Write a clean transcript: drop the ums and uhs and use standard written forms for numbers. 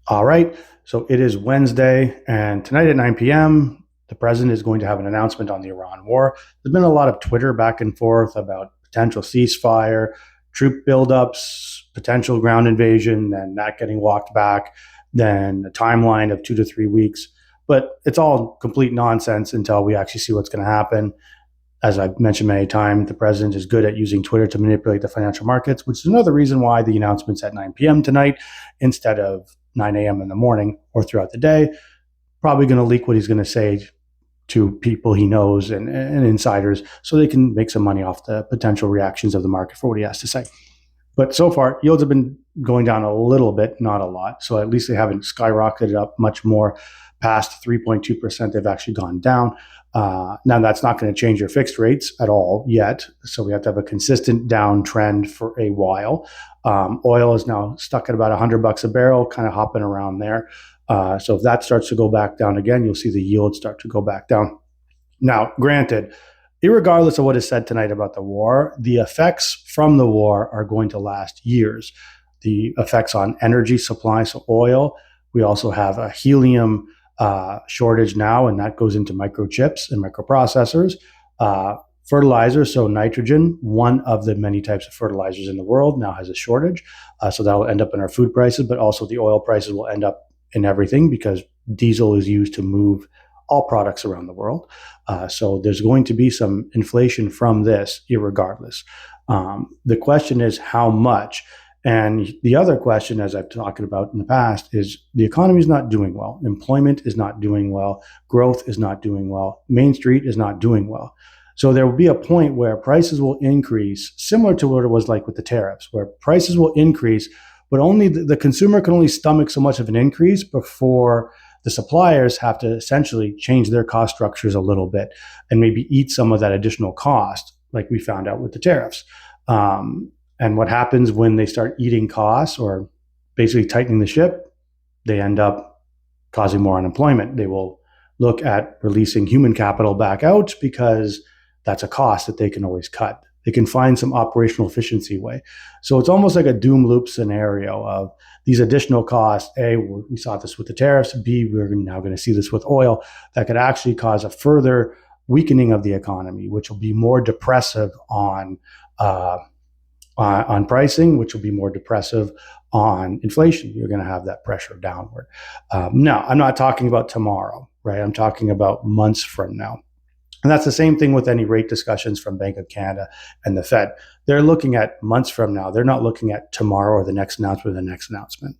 All right. So it is Wednesday, and tonight at 9 p.m., the president is going to have an announcement on the Iran war. There's been a lot of Twitter back and forth about potential ceasefire, troop buildups, potential ground invasion, and that getting walked back, then a timeline of 2 to 3 weeks. But it's all complete nonsense until we actually see what's going to happen. As I've mentioned many times, the president is good at using Twitter to manipulate the financial markets, which is another reason why the announcement's at 9 p.m. tonight instead of 9 a.m. in the morning or throughout the day. Probably going to leak what he's going to say to people he knows and insiders so they can make some money off the potential reactions of the market for what he has to say. But so far, yields have been going down a little bit, not a lot. So at least they haven't skyrocketed up much more past 3.2%. They've actually gone down. Now, that's not going to change your fixed rates at all yet. So we have to have a consistent downtrend for a while. Oil is now stuck at about $100 a barrel, kind of hopping around there. So if that starts to go back down again, you'll see the yield start to go back down. Now, granted, irregardless of what is said tonight about the war, the effects from the war are going to last years. The effects on energy supply, so oil. We also have a helium shortage now, and that goes into microchips and microprocessors. Fertilizer, so nitrogen, one of the many types of fertilizers in the world, now has a shortage. So that will end up in our food prices, but also the oil prices will end up in everything because diesel is used to move all products around the world. So there's going to be some inflation from this, irregardless. The question is how much. And the other question, as I've talked about in the past, is the economy is not doing well. Employment is not doing well. Growth is not doing well. Main Street is not doing well. So there will be a point where prices will increase, similar to what it was like with the tariffs, where prices will increase, but only the consumer can only stomach so much of an increase before the suppliers have to essentially change their cost structures a little bit and maybe eat some of that additional cost, like we found out with the tariffs. And what happens when they start eating costs or basically tightening the ship, they end up causing more unemployment. They will look at releasing human capital back out because that's a cost that they can always cut. They can find some operational efficiency way. So it's almost like a doom loop scenario of these additional costs. A, we saw this with the tariffs. B, we're now going to see this with oil that could actually cause a further weakening of the economy, which will be more depressive on pricing, which will be more depressive on inflation. You're going to have that pressure downward. Now, I'm not talking about tomorrow, right? I'm talking about months from now. And that's the same thing with any rate discussions from Bank of Canada and the Fed. They're looking at months from now. They're not looking at tomorrow or the next announcement or the next announcement.